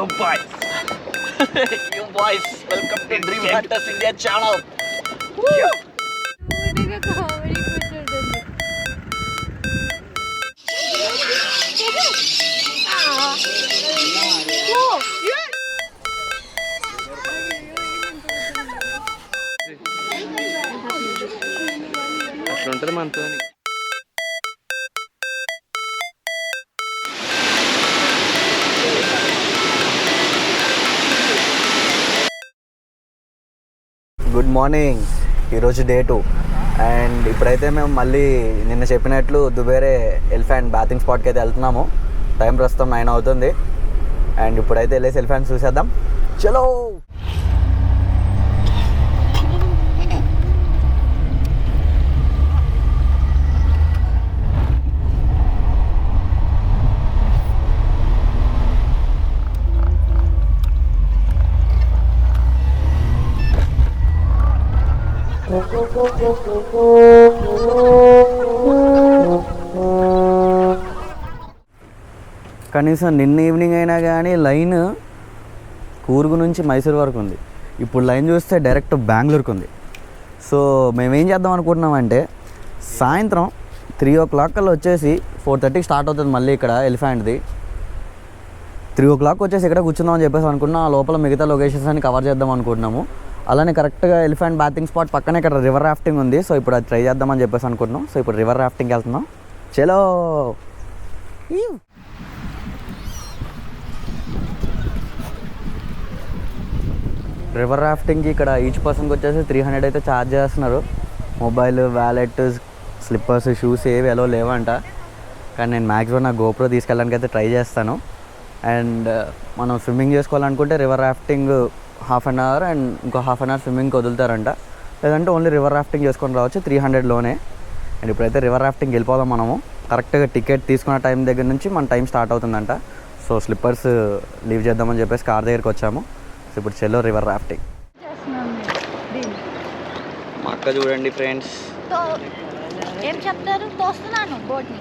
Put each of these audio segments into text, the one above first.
Yo boys, you boys, welcome to Dream Hunters India channel. అట్లుంటది మనతో. Good morning. ఈరోజు day 2 and ఇప్పుడైతే మేము మళ్ళీ నిన్న చెప్పినట్లు దుబేరే ఎలిఫెంట్ బాతింగ్ స్పాట్కి అయితే వెళ్తున్నాము. టైం ప్రస్తుతం 9 అవుతుంది అండ్ ఇప్పుడైతే వెళ్ళేసి ఎలిఫెంట్ చూసేద్దాం. చలో. కనీసం నిన్న ఈవినింగ్ అయినా కానీ లైన్ కూర్గు నుంచి మైసూర్ వరకు ఉంది. ఇప్పుడు లైన్ చూస్తే డైరెక్ట్ బెంగళూరుకు ఉంది. సో మేమేం చేద్దాం అనుకుంటున్నామంటే సాయంత్రం 3 o'clock కల్లా వచ్చేసి 4:30కి స్టార్ట్ అవుతుంది మళ్ళీ ఇక్కడ ఎలిఫెంట్ది. 3 o'clock వచ్చేసి ఇక్కడ కూర్చుందామని చెప్పేసి అనుకుంటున్నాం. ఆ లోపల మిగతా లొకేషన్స్ అన్ని కవర్ చేద్దాం అనుకుంటున్నాము. అలానే కరెక్ట్గా ఎలిఫెంట్ బాతింగ్ స్పాట్ పక్కనే ఇక్కడ రివర్ రాఫ్టింగ్ ఉంది. సో ఇప్పుడు అది ట్రై చేద్దామని చెప్పేసి అనుకుంటున్నాం. సో ఇప్పుడు రివర్ రాఫ్టింగ్కి వెళ్తున్నాం. చలో. రివర్ రాఫ్టింగ్కి ఇక్కడ ఈచ్ పర్సన్కి వచ్చేసి 300 అయితే ఛార్జ్ చేస్తున్నారు. మొబైల్, వ్యాలెట్, స్లిప్పర్స్, షూస్ ఏవి ఎలా లేవంట. కానీ నేను మ్యాక్సిమం నా గోప్రో తీసుకెళ్ళడానికి అయితే ట్రై చేస్తాను. అండ్ మనం స్విమ్మింగ్ చేసుకోవాలనుకుంటే river rafting 1/2 an hour and ఇంకో 1/2 an hour స్విమ్మింగ్కి వదులుతారంట. లేదంటే ఓన్లీ రివర్ రాఫ్టింగ్ చేసుకొని రావచ్చు 300లోనే. అండ్ ఇప్పుడైతే రివర్ రాఫ్టింగ్ వెళ్ళిపోదాం మనము. కరెక్ట్గా టికెట్ తీసుకున్న టైం దగ్గర నుంచి మన టైం స్టార్ట్ అవుతుందంట. సో స్లిప్పర్స్ లీవ్ చేద్దామని చెప్పేసి కార్ దగ్గరికి వచ్చాము. సో ఇప్పుడు చెల్లో రివర్ రాఫ్టింగ్. మా అక్క చూడండి ఫ్రెండ్స్ ఏం చెప్తారు, తోస్తున్నాను బోట్ని.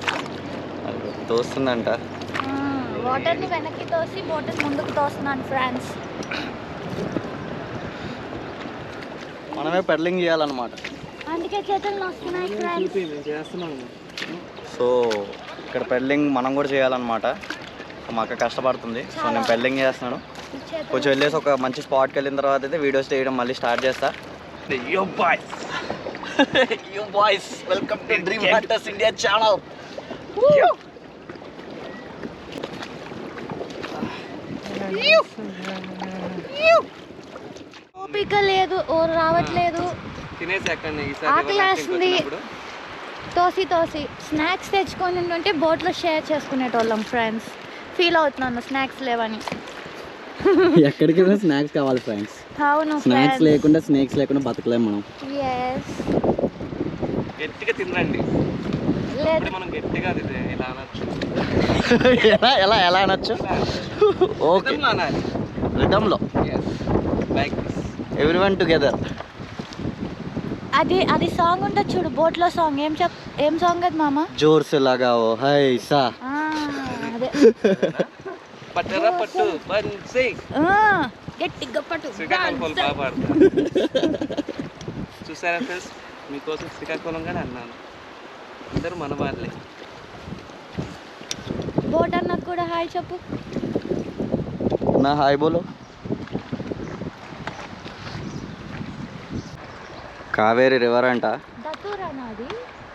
తోస్తుందంట. వాటర్ని వెనక్కి తోసి బోట్ని ముందుకు తోస్తున్నాను ఫ్రెండ్స్. మనమే పెడలింగ్ చేయాలన్నమాట. అందుకే చేతులు నొస్తున్నాయి ఫ్రెండ్స్. సో ఇక్కడ పెడలింగ్ మనం కూడా చేయాలన్నమాట. మా అక్క కష్టపడుతుంది. సో నేను పెడలింగ్ చేస్తున్నాను. కొంచెం వెళ్ళేసి ఒక మంచి స్పాట్కి వెళ్ళిన తర్వాత అయితే వీడియోస్ చేయడం మళ్ళీ స్టార్ట్ చేస్తా. Yo boys, you boys, welcome to Dream Hunters India channel. ఓపిక లేదు, ఓరు రావట్లేదు, ఆకలేస్తుంది. తోసి స్నాక్స్ తెచ్చుకొని ఉంటే బోట్లో షేర్ చేసుకునేటోళ్ళం ఫ్రెండ్స్. ఫీల్ అవుతున్నాను స్నాక్స్ లేవని. ఎక్కడికి వెళ్ళినా స్నాక్స్ కావాలి ఫ్రెండ్స్. అవును, స్నాక్స్ లేకుండా స్నేక్స్ లేకుండా బతకలేము మనం. గట్టిగా తినండి. లేదు మనం గట్టిగా ఇలా అనొచ్చు. ఎలా అనొచ్చు? ఓకే, రిథంలో ఎవ్రీవన్ టుగెదర్. అది సాంగ్ ఉంటుంది చూడు, బోట్లో సాంగ్. ఏం సాంగ్ అది మామ? జోర్ సే లగావో హై సా. అదే పట్టరా పట్టు బన్సీ. గట్టిగా పట్టు. శ్రీకాకుళం బాగా పాడతారు. చూసారా ఫ్రెండ్స్, మీకోసం శ్రీకాకుళం కూడా అన్నాను. అందరూ మన వాళ్ళే. బోట్ అన్నకు కూడా హాయ్ చెప్పు. నా హాయ్ బోలో. కావేరి రివర్ అంట.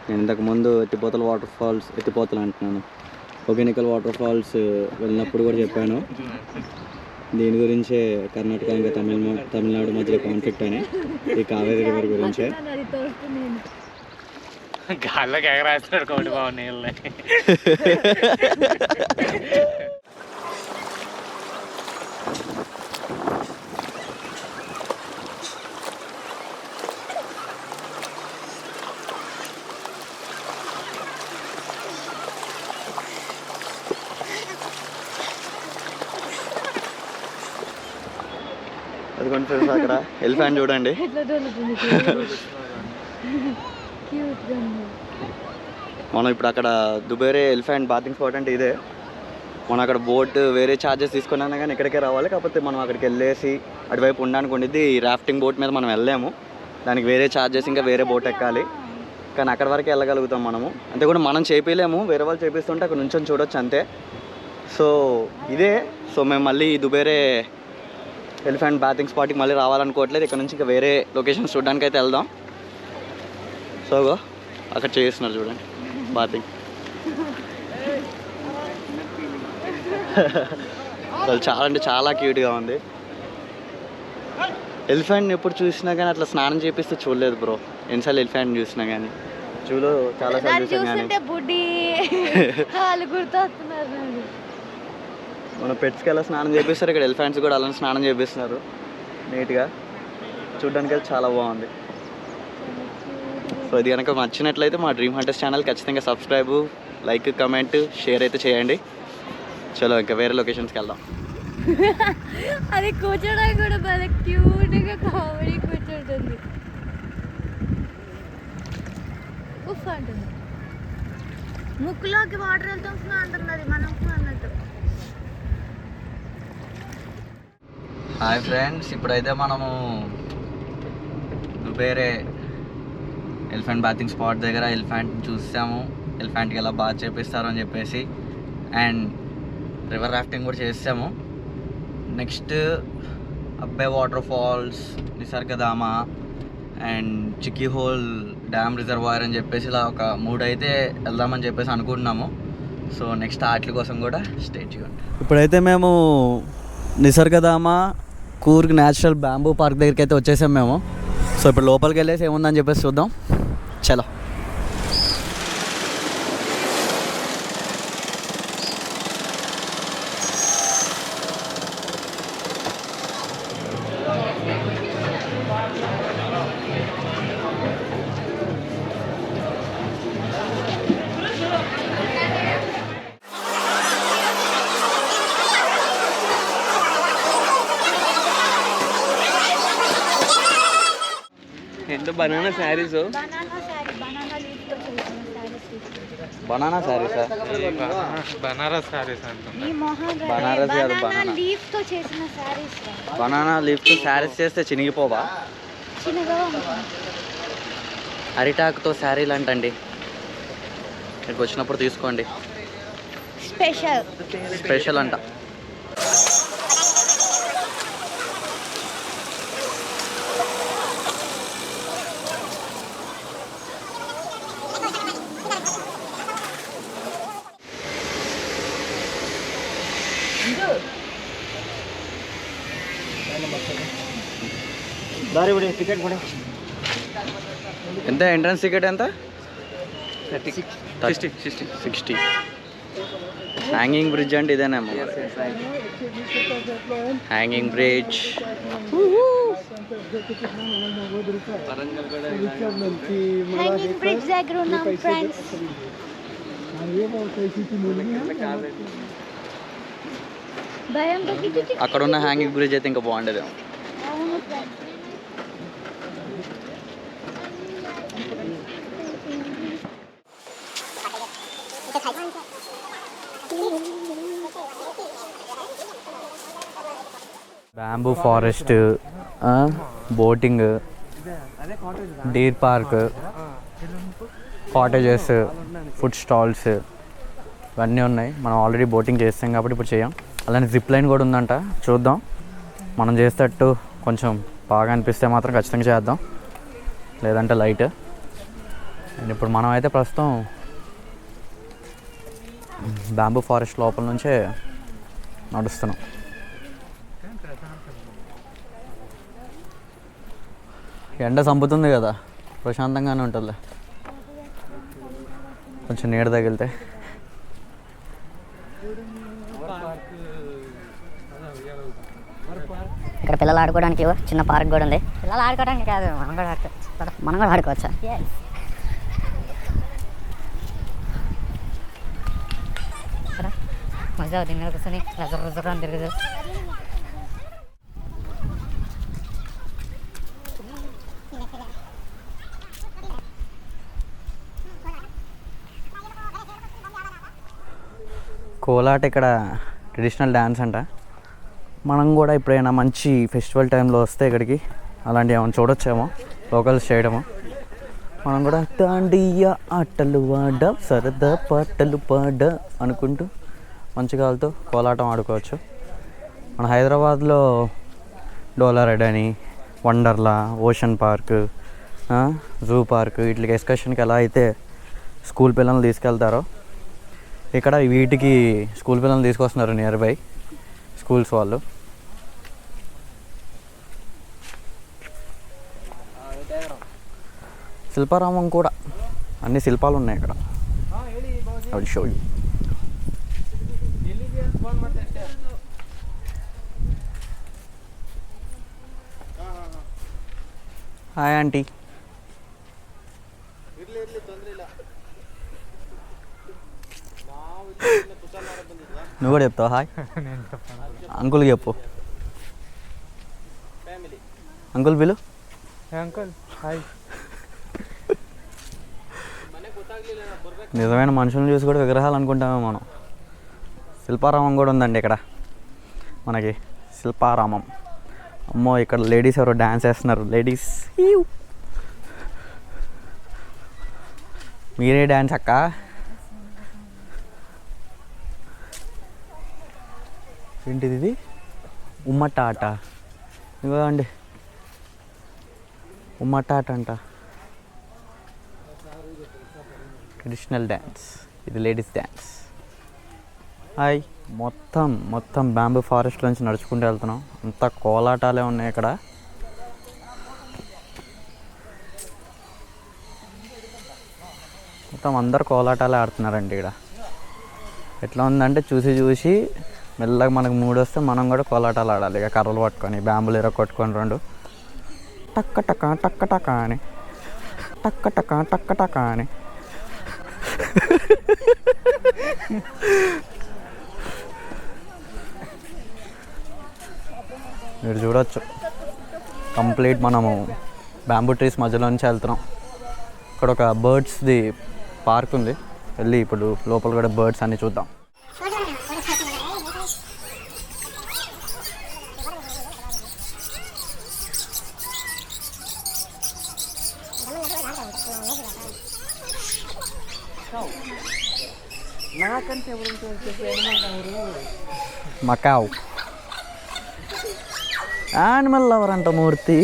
నేను ఇంతకుముందు ఎత్తిపోతల వాటర్ ఫాల్స్, ఎత్తిపోతలు అంటున్నాను, ఒకేనికల్ వాటర్ ఫాల్స్ వెళ్ళినప్పుడు కూడా చెప్పాను దీని గురించే. కర్ణాటక ఇంకా తమిళనాడు మధ్య కాన్ఫ్లిక్ట్ అని, ఈ కావేరి రివర్ గురించే. గాల్లోకి ఎగరాస్తాడు కోటి బాబు నీళ్ళని. అదిగోండి ఫ్రెండ్స్, అక్కడ ఎలిఫెంట్ చూడండి. మనం ఇప్పుడు అక్కడ దుబేరే ఎలిఫెంట్ బాతింగ్ స్పాట్ అంటే ఇదే. మనం అక్కడ బోట్ వేరే ఛార్జెస్ తీసుకున్నా కానీ ఇక్కడికే రావాలి. కాకపోతే మనం అక్కడికి వెళ్ళేసి అటువైపు ఉండడానికి ఉండిద్ది. ఈ రాఫ్టింగ్ బోట్ మీద మనం వెళ్ళాము, దానికి వేరే ఛార్జెస్, ఇంకా వేరే బోట్ ఎక్కాలి. కానీ అక్కడ వరకు వెళ్ళగలుగుతాం మనము. అంతే కూడా మనం చేపిలేము, వేరే వాళ్ళు చేపిస్తుంటే అక్కడ నుంచి చూడొచ్చు అంతే. సో ఇదే. సో మేము మళ్ళీ దుబేరే ఎలిఫెంట్ బాతింగ్ స్పాట్కి మళ్ళీ రావాలనుకోవట్లేదు. ఇక్కడ నుంచి ఇంకా వేరే లొకేషన్స్ చూడడానికి అయితే వెళ్దాం. సో అక్కడ చేస్తున్నారు చూడండి బాతింగ్. అసలు చాలా అంటే చాలా క్యూట్గా ఉంది. ఎలిఫెంట్ ఎప్పుడు చూసినా కానీ అట్లా స్నానం చేపిస్తే చూడలేదు బ్రో. ఎన్నిసార్లు ఎలిఫెంట్ చూసినా కానీ చూలో చాలాసార్లు చూసాను కానీ మన పెట్స్కి ఎలా స్నానం చేపిస్తారు, ఇక్కడ ఎలిఫెంట్స్ కూడా అలానే స్నానం చేపిస్తున్నారు నీట్గా. చూడడానికి అయితే చాలా బాగుంది. సో ఇది కనుక నచ్చినట్లయితే మా డ్రీమ్ హంటర్స్ ఛానల్ ఖచ్చితంగా సబ్స్క్రైబ్, లైక్, కమెంట్, షేర్ అయితే చేయండి. చలో ఇంకా వేరే లొకేషన్స్కి వెళ్దాం. అది కూర్చోడానికి కూడా బాగా క్యూట్గా కామెడీ కూర్చుంటుంది. ఉఫ్ అంటుంది, ముక్కులోకి వాటర్ వెళ్తుందా అంటుంది అది మనం అన్నట్టు. హాయ్ ఫ్రెండ్స్, ఇప్పుడైతే మనము వేరే ఎలిఫెంట్ బాతింగ్ స్పాట్ దగ్గర ఎలిఫెంట్ చూసాము. ఎలిఫెంట్కి ఎలా బాత్ చేపిస్తారు అని చెప్పేసి, అండ్ రివర్ రాఫ్టింగ్ కూడా చేసాము. Next Abbey water falls, Nisargadhama and Chiklihole dam reservoir అని చెప్పేసి ఇలా ఒక 3 అయితే వెళ్దామని చెప్పేసి అనుకుంటున్నాము. సో నెక్స్ట్ వాటి కోసం కూడా స్టే చేయండి. ఇప్పుడైతే మేము నిసర్గధామ కూర్గ్ న్యాచురల్ బ్యాంబూ పార్క్ దగ్గరికి అయితే వచ్చేసాం మేము. సో ఇప్పుడు లోపలికి వెళ్ళేసి ఏముందని చెప్పేసి చూద్దాం. చలో. ఏంటో బనానా శారీస్, బనానా శారీసా? బనారస్ శారీస్ అంటే బనారస్ కాదు, బనానా లీఫ్ తో చేసిన సారీస్. బనానా లీఫ్తో శారీస్ చేస్తే చినిగిపోవా? చిన్నగా అరిటాకుతో శారీలు అంటండి. ఇక్కడికి వచ్చినప్పుడు తీసుకోండి, స్పెషల్ స్పెషల్ అంట. ఎంత ఎంట్రన్స్ టికెట్ ఎంత? 60. హ్యాంగింగ్ బ్రిడ్జ్ అంటే ఇదేనేమో. Hanging bridge. హ్యాంగింగ్ బ్రిడ్జ్ దగ్గర ఉన్నాం ఫ్రెండ్స్. అక్కడ ఉన్న హ్యాంగింగ్ బ్రిడ్జ్ అయితే ఇంకా బాగుండేదేమో. Bamboo forest, boating, deer park, cottages, food stalls ఇవన్నీ ఉన్నాయి. మనం ఆల్రెడీ బోటింగ్ చేస్తాం కాబట్టి ఇప్పుడు చేయం. అలానే జిప్ లైన్ కూడా ఉందంట, చూద్దాం. మనం చేసేటట్టు కొంచెం బాగా అనిపిస్తే మాత్రం ఖచ్చితంగా చేద్దాం, లేదంటే లైట్. అండ్ ఇప్పుడు మనం అయితే ప్రస్తుతం బ్యాంబూ ఫారెస్ట్ లోపల నుంచే నడుస్తున్నాం. ఎండ చంపుతుంది కదా, ప్రశాంతంగానే ఉంటుంది కొంచెం నీడ తగిలితే. ఇక్కడ పిల్లలు ఆడుకోవడానికి చిన్న పార్క్ కూడా ఉంది. పిల్లలు ఆడుకోవడానికి కాదు, మనం కూడా ఆడుకోవచ్చా? మజా దీని మీద కూర్చొని రజర అని తిరుగుతుంది. కోలాట ఇక్కడ ట్రెడిషనల్ డ్యాన్స్ అంట. మనం కూడా ఎప్పుడైనా మంచి ఫెస్టివల్ టైంలో వస్తే ఇక్కడికి అలాంటివి ఏమైనా చూడొచ్చేమో, లోకల్స్ చేయడము. మనం కూడా తాండియా ఆటలు ఆడ సరదా పాటలు పాడ అనుకుంటూ మంచి కాలుతో కోలాటం ఆడుకోవచ్చు. మన హైదరాబాద్లో డోలా రైడ్ అని, Wonderla, ocean park, zoo park వీటికి ఎక్స్కర్షన్కి ఎలా అయితే స్కూల్ పిల్లల్ని తీసుకెళ్తారో ఇక్కడ వీటికి స్కూల్ పిల్లల్ని తీసుకొస్తున్నారు నియర్ బై స్కూల్స్ వాళ్ళు. శిల్పారామం కూడా అన్ని శిల్పాలు ఉన్నాయి ఇక్కడ. అవి షో యూ. Hi aunty. నువ్వు కూడా చెప్తావు హాయ్? అంకుల్కి చెప్పు. అంకుల్ పిలు. Uncle hi. నిజమైన మనుషులను చూసి కూడా విగ్రహాలు అనుకుంటామే మనం. శిల్పారామం కూడా ఉందండి ఇక్కడ మనకి. శిల్పారామం. అమ్మో ఇక్కడ లేడీస్ ఎవరో డ్యాన్స్ వేస్తున్నారు. లేడీస్ మీరే డ్యాన్స్ అక్క. ఏంటిది ఇది? ఉమ్మట్ట ఆట. ఇదిగో అండి ఉమ్మట్ట ఆట అంట. Traditional dance. ఇది లేడీస్ డ్యాన్స్. హాయ్. మొత్తం బ్యాంబూ ఫారెస్ట్ నుంచి నడుచుకుంటూ వెళ్తున్నాం. అంతా కోలాటాలే ఉన్నాయి ఇక్కడ. మొత్తం అందరు కోలాటాలే ఆడుతున్నారండి ఇక్కడ. ఎట్లా ఉందంటే చూసి మెల్లగా మనకు మూడు వస్తే మనం కూడా కోలాటాలు ఆడాలి. ఇక కర్రలు పట్టుకొని బ్యాంబులు కొట్టుకొని రెండు టక్క టక్క టక్క టక్క అని టక్క టక్క టక్క టక్క అని. మీరు చూడవచ్చు కంప్లీట్ మనము బ్యాంబూ ట్రీస్ మధ్యలో నుంచి వెళ్తున్నాం. ఇక్కడ ఒక బర్డ్స్ది పార్క్ ఉంది. వెళ్ళి ఇప్పుడు లోపల కూడా బర్డ్స్ అన్నీ చూద్దాం. నాకంటే మకావ్ యానిమల్ లవర్ అంట మూర్తి.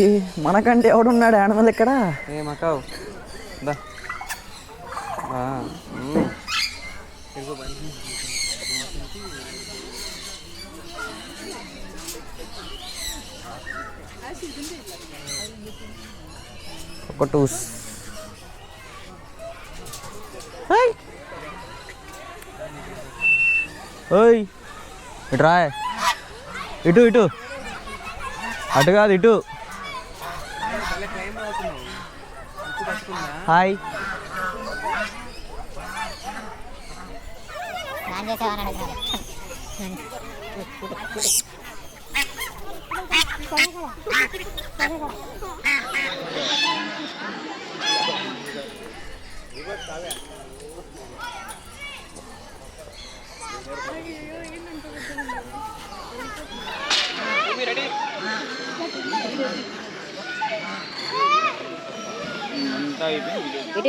మనకంటే ఎవడున్నాడు యానిమల్ ఇక్కడ? ఏ మకావ్ దా. ఒక టూస్. ఓయ్ ఇటు రా. ఇటు అటు కాదు ఇటు. హాయ్.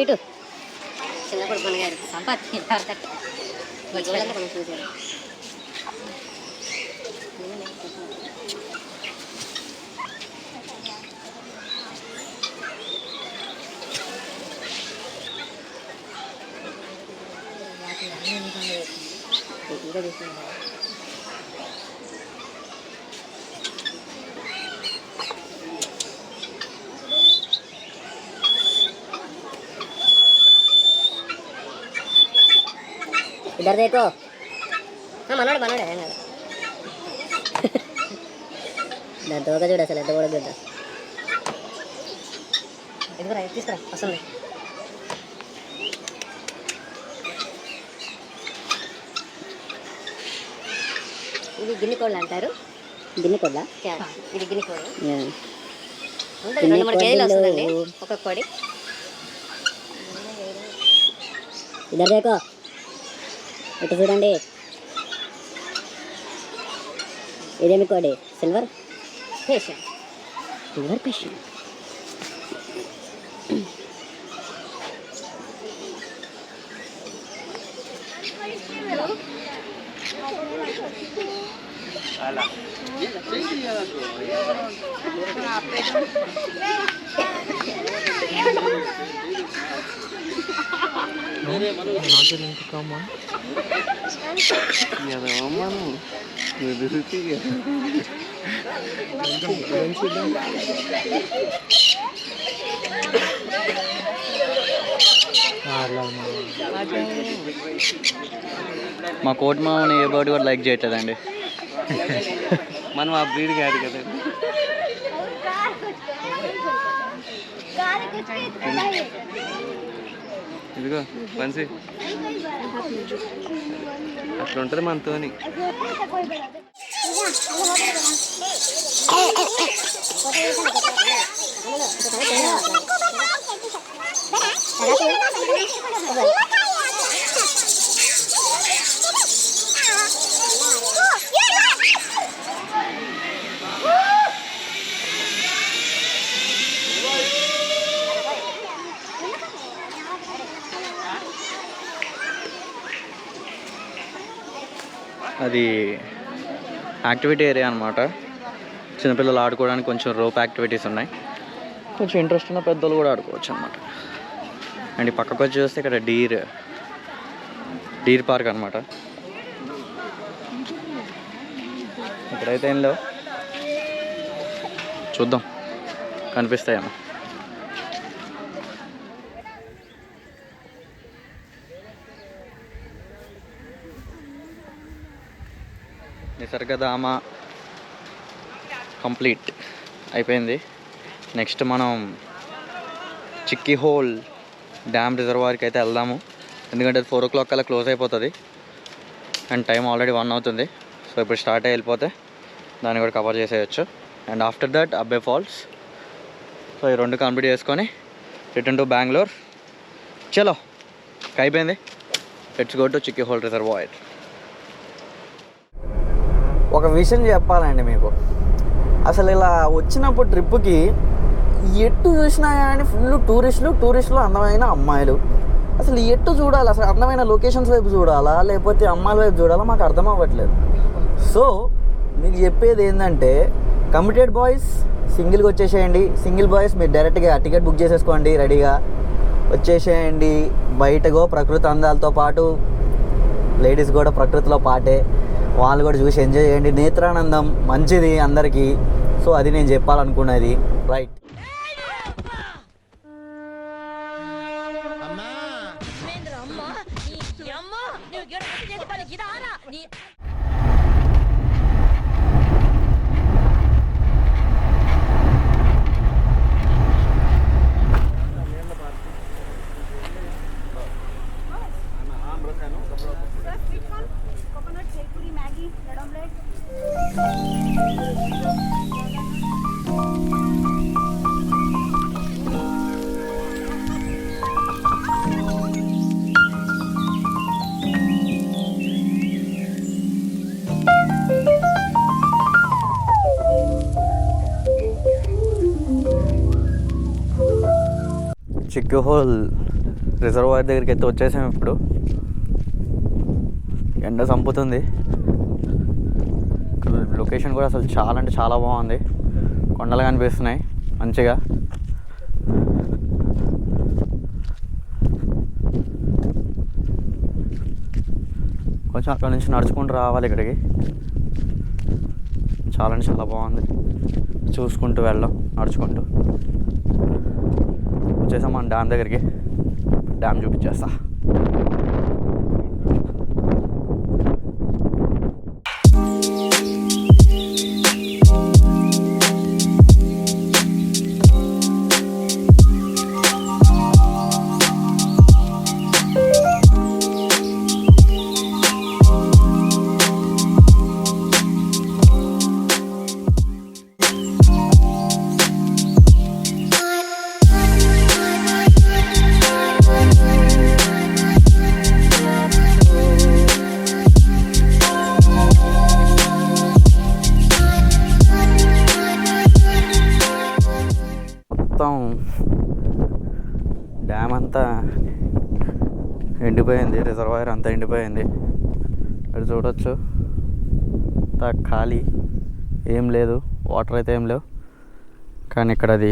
ఇటు చిన్నప్పుడు మనగారు సంపాతి మనం చూసారు. ఇంకా చూస్తున్నారు. इधर देखो. हाँ మనోడే దాని తోక చూడు అసలు ఎంత కూడా గుడ్డ. ఎదుగురా తీసుకురా వస్తుంది. ఇది గిన్నె కోళ్ళు అంటారు. గిన్నె కోళ్ళ ఇది గిన్నె కోళ్ళు ఉంటుంది. 2-3 కేజీలు వస్తుందండి ఒక్కొక్క కోడి. ఇద్దరు దేకో ఇటు చూడండి. ఇదేమి కోడి సిల్వర్ పేషెంట్ సిల్వర్ పేషెంట్ మా కోటి మామని ఏ బర్డ్ కూడా లైక్ చేయట్లేదండి. మనం ఆ బ్రీడ్ కాదు కదా. ఇదిగో మంచి అట్లా ఉంటుంది మనతోని. అది యాక్టివిటీ ఏరియా అనమాట. చిన్నపిల్లలు ఆడుకోవడానికి కొంచెం రోప్ యాక్టివిటీస్ ఉన్నాయి. కొంచెం ఇంట్రెస్ట్ ఉన్న పెద్దలు కూడా ఆడుకోవచ్చు అనమాట. అండ్ ఈ పక్కకు వచ్చి చూస్తే ఇక్కడ డీర్ పార్క్ అనమాట. ఇక్కడైతే ఏం లేవు, చూద్దాం కనిపిస్తాయేమో. నిసర్గధామ కంప్లీట్ అయిపోయింది. నెక్స్ట్ మనం చిక్కీ హోల్ డ్యామ్ రిజర్వాయర్కి అయితే వెళ్దాము. ఎందుకంటే 4 o'clock కల్లా క్లోజ్ అయిపోతుంది అండ్ టైం ఆల్రెడీ 1 అవుతుంది. సో ఇప్పుడు స్టార్ట్ అయ్యి వెళ్ళిపోతే దాన్ని కూడా కవర్ చేసేయచ్చు. అండ్ ఆఫ్టర్ దట్ అబ్బే ఫాల్స్. సో ఈ 2 కంప్లీట్ చేసుకొని రిటర్న్ టు బెంగళూరు. చలో అయిపోయింది. Let's go to chikki whole reservoir. ఒక విషయం చెప్పాలండి మీకు. అసలు ఇలా వచ్చినప్పుడు ట్రిప్కి ఎట్టు చూసినా కానీ ఫుల్ టూరిస్టులు అందమైన అమ్మాయిలు. అసలు ఎట్టు చూడాలి, అసలు అందమైన లొకేషన్స్ వైపు చూడాలా లేకపోతే అమ్మాయిల వైపు చూడాలా మాకు అర్థం అవ్వట్లేదు. సో మీకు చెప్పేది ఏంటంటే కమిటెడ్ బాయ్స్ సింగిల్గా వచ్చేసేయండి. సింగిల్ బాయ్స్ మీరు డైరెక్ట్గా టికెట్ బుక్ చేసేసుకోండి, రెడీగా వచ్చేసేయండి. బయటగో ప్రకృతి అందాలతో పాటు లేడీస్ కూడా ప్రకృతిలో పాటే, వాళ్ళు కూడా చూసి ఎంజాయ్ చేయండి. నేత్రానందం మంచిది అందరికీ. సో అది నేను చెప్పాలనుకున్నది. రైట్. చిక్కీ హోల్ రిజర్వాయర్ దగ్గరికి అయితే వచ్చేసాము. ఇప్పుడు ఎండ చంపుతుంది. ఇక్కడ లొకేషన్ కూడా అసలు చాలా అంటే చాలా బాగుంది. కొండలు కనిపిస్తున్నాయి మంచిగా. కొంచెం అక్కడ నుంచి నడుచుకుంటూ రావాలి ఇక్కడికి. చాలా అంటే చాలా బాగుంది. చూసుకుంటూ వెళ్ళాం నడుచుకుంటూ. వచ్చేసాం మన డ్యామ్ దగ్గరికి. డ్యామ్ చూపించేస్తా. డ్యామ్ అంతా ఎండిపోయింది, రిజర్వాయర్ అంతా ఎండిపోయింది. అది చూడొచ్చు, అంతా ఖాళీ, ఏం లేదు, వాటర్ అయితే ఏం లేవు. కానీ ఇక్కడ అది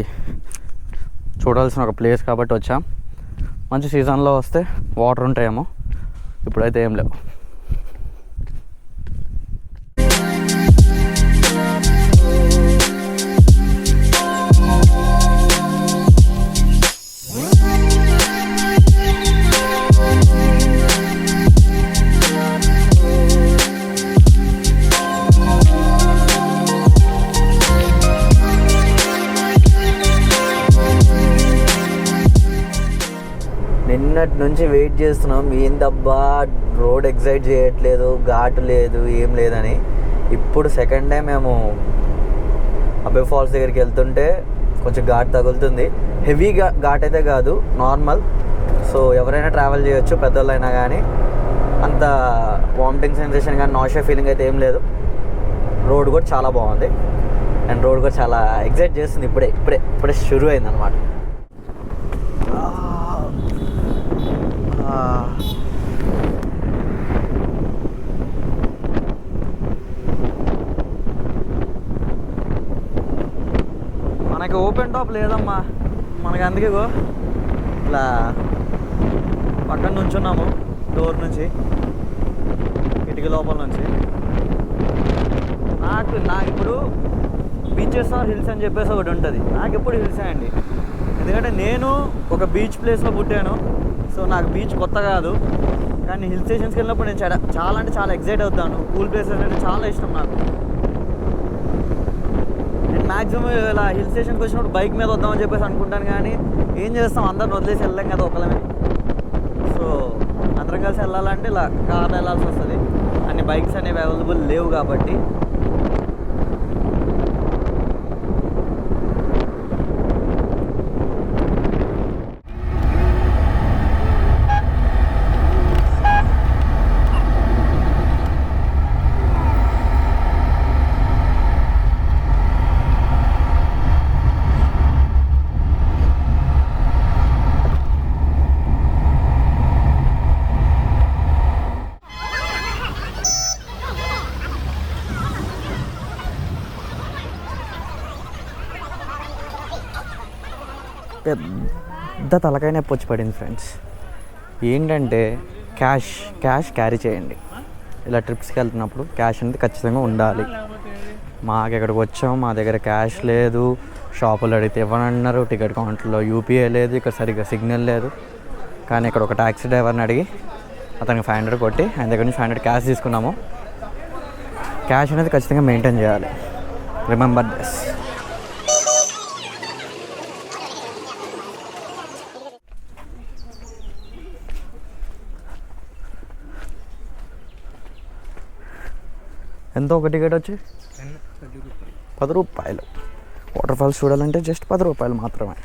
చూడాల్సిన ఒక ప్లేస్ కాబట్టి వచ్చాం. మంచి సీజన్లో వస్తే వాటర్ ఉంటాయేమో, ఇప్పుడైతే ఏం లేవు. నిన్నటి నుంచి వెయిట్ చేస్తున్నాం, ఏందబ్బా రోడ్ ఎగ్జైట్ చేయట్లేదు, ఘాటు లేదు, ఏం లేదని. ఇప్పుడు సెకండ్ టైం మేము అబ్బే ఫాల్స్ దగ్గరికి వెళ్తుంటే కొంచెం ఘాట్ తగులుతుంది. హెవీ ఘాట్ అయితే కాదు, నార్మల్. సో ఎవరైనా ట్రావెల్ చేయొచ్చు, పెద్దోళ్ళైనా కానీ. అంత వామిటింగ్ సెన్సేషన్ కానీ నాషియా ఫీలింగ్ అయితే ఏం లేదు. రోడ్ కూడా చాలా బాగుంది, అండ్ రోడ్ కూడా చాలా ఎగ్జైట్ చేస్తుంది. ఇప్పుడే షురూ అయింది అనమాట. మనకి ఓపెన్ టాప్ లేదమ్మా, మనకి అందుకే ఇట్లా పక్కన నుంచున్నాము, డోర్ నుంచి, కిటికీ లోపల నుంచి. నాకు ఇప్పుడు బీచెస్ ఆర్ హిల్స్ అని చెప్పేసి ఒకటి ఉంటుంది. నాకు ఎప్పుడు హిల్సే అండి, ఎందుకంటే నేను ఒక బీచ్ ప్లేస్లో పుట్టాను. సో నాకు బీచ్ కొత్త కాదు, కానీ హిల్ స్టేషన్స్కి వెళ్ళినప్పుడు నేను చాలా అంటే చాలా ఎగ్జైట్ అవుతాను. కూల్ ప్లేసెస్ అంటే చాలా ఇష్టం నాకు. నేను మ్యాక్సిమం ఇలా హిల్ స్టేషన్కి వచ్చినప్పుడు బైక్ మీద వద్దామని చెప్పేసి అనుకుంటాను, కానీ ఏం చేస్తాం, అందరిని వదిలేసి వెళ్ళాం కదా ఒకళ్ళమే. సో అందరం కలిసి వెళ్ళాలంటే ఇలా కార్ వెళ్ళాల్సి వస్తుంది. అన్ని బైక్స్ అనేవి అవైలబుల్ లేవు కాబట్టి. పెద్ద తలకాయ నొప్పి వచ్చి పడింది ఫ్రెండ్స్. ఏంటంటే క్యాష్ క్యారీ చేయండి. ఇలా ట్రిప్స్కి వెళ్తున్నప్పుడు క్యాష్ అనేది ఖచ్చితంగా ఉండాలి. మాకు ఎక్కడికి వచ్చాం, మా దగ్గర క్యాష్ లేదు. షాపులు అడిగితే ఇవ్వనన్నారు, టికెట్ కౌంటర్లో యూపీఐ లేదు, ఇక్కడ సరిగ్గా సిగ్నల్ లేదు. కానీ ఇక్కడ ఒక ట్యాక్సీ డ్రైవర్ని అడిగి అతనికి 500 కొట్టి ఆయన దగ్గర నుంచి 500 క్యాష్ తీసుకున్నాము. క్యాష్ అనేది ఖచ్చితంగా మెయింటైన్ చేయాలి, రిమెంబర్ దిస్. ఎంత ఒక టికెట్ వచ్చి 10 రూపాయలు. వాటర్ ఫాల్స్ చూడాలంటే జస్ట్ 10 రూపాయలు మాత్రమే.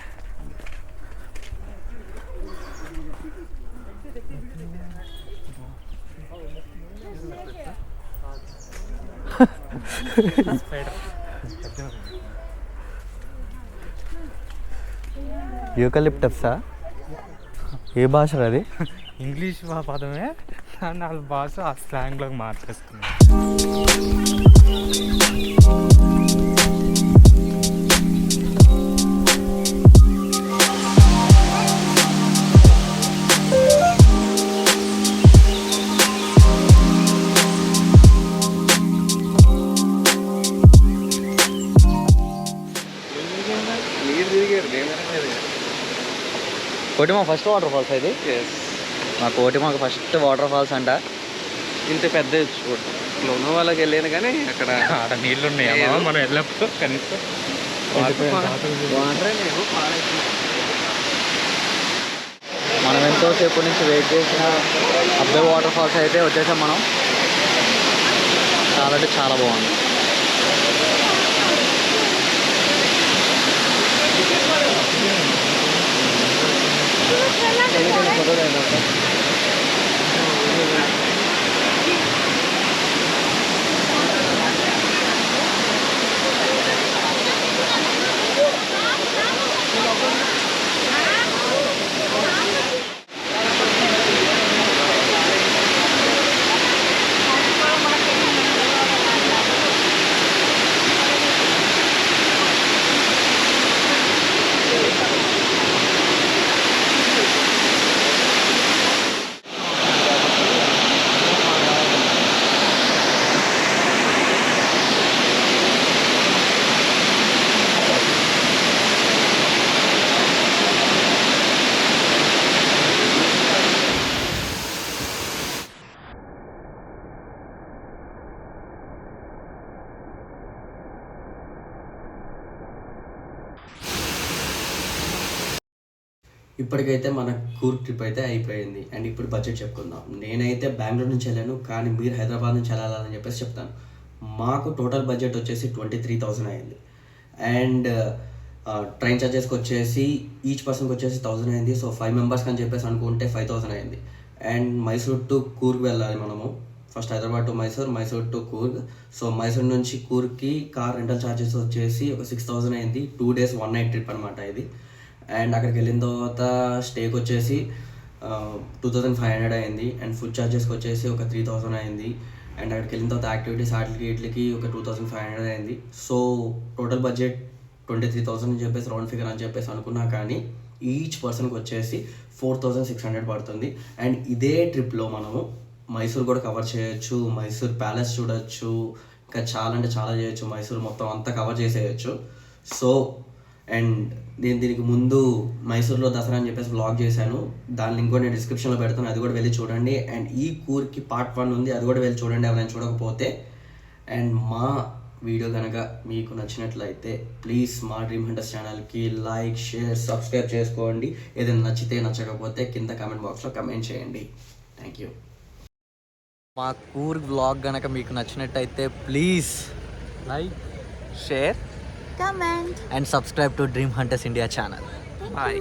యూకలిప్టసా? ఏ భాష అది? ఇంగ్లీష్ పదమే, వాళ్ళ భాష ఆ స్లాంగ్లోకి మార్చేస్తున్నాను. కోటిమా ఫస్ట్ వాటర్ ఫాల్స్ ఇది. మా కోటిమాకు ఫస్ట్ వాటర్ ఫాల్స్ అంట. ఇంత పెద్ద లోన వాళ్ళకి వెళ్ళాను కానీ అక్కడ నీళ్ళు ఉన్నాయా మనం వెళ్ళినప్పుడు కనీసం మనం ఎంతోసేపు నుంచి వెయిట్ చేసిన అబ్బే వాటర్ ఫాల్స్ అయితే వచ్చేసాం మనం. చాలా అంటే చాలా బాగుంది. ఇప్పటికైతే మన కూర్గ్ ట్రిప్ అయితే అయిపోయింది. అండ్ ఇప్పుడు బడ్జెట్ చెప్పుకుందాం. నేనైతే బెంగళూరు నుంచి వెళ్ళాను, కానీ మీరు హైదరాబాద్ నుంచి వెళ్ళాలని చెప్పేసి చెప్తాను. మాకు టోటల్ బడ్జెట్ వచ్చేసి 23,000 అయింది. అండ్ ట్రైన్ ఛార్జెస్కి వచ్చేసి ఈచ్ పర్సన్కి వచ్చేసి 1,000 అయింది. సో 5 మెంబర్స్కి అని చెప్పేసి అనుకుంటే 5,000 అయింది. అండ్ మైసూర్ టు కూర్గ్ వెళ్ళాలి మనము. First Hyderabad to Mysore, Mysore to Coorg. So Mysore నుంచి కూర్గ్కి కార్ రెంటల్ ఛార్జెస్ వచ్చేసి ఒక 6,000 అయింది. 2 days 1 night ట్రిప్ అనమాట ఇది. అండ్ అక్కడికి వెళ్ళిన తర్వాత స్టేకి వచ్చేసి 2,500 అయింది. అండ్ ఫుడ్ ఛార్జెస్కి వచ్చేసి ఒక 3,000 అయింది. అండ్ అక్కడికి వెళ్ళిన తర్వాత యాక్టివిటీస్ వీటికి ఒక 2,500 అయింది. సో టోటల్ బడ్జెట్ 23,000 అని చెప్పేసి రౌండ్ ఫిగర్ అని చెప్పేసి అనుకున్నా, కానీ ఈచ్ పర్సన్కి వచ్చేసి 4,600 పడుతుంది. అండ్ ఇదే ట్రిప్లో మనము మైసూర్ కూడా కవర్ చేయొచ్చు, మైసూర్ ప్యాలెస్ చూడొచ్చు, ఇంకా చాలా అంటే చాలా చేయొచ్చు. మైసూర్ మొత్తం అంతా కవర్ చేసేయచ్చు. సో అండ్ నేను దీనికి ముందు మైసూర్లో దసరా అని చెప్పేసి వ్లాగ్ చేశాను, దాని లింక్ కూడా నేను డిస్క్రిప్షన్లో పెడతాను, అది కూడా వెళ్ళి చూడండి. అండ్ ఈ కూర్కి పార్ట్ 1 ఉంది, అది కూడా వెళ్ళి చూడండి ఎవరైనా చూడకపోతే. అండ్ మా వీడియో కనుక మీకు నచ్చినట్లయితే ప్లీజ్ మా డ్రీమ్ హంటర్స్ ఛానల్కి లైక్, షేర్, సబ్స్క్రైబ్ చేసుకోండి. ఏదైనా నచ్చితే నచ్చకపోతే కింద కామెంట్ బాక్స్లో కమెంట్ చేయండి. Thank you. మా కూర్గ్ వ్లాగ్ కనుక మీకు నచ్చినట్టయితే please like share comment and subscribe to Dream Hunters India channel. Bye.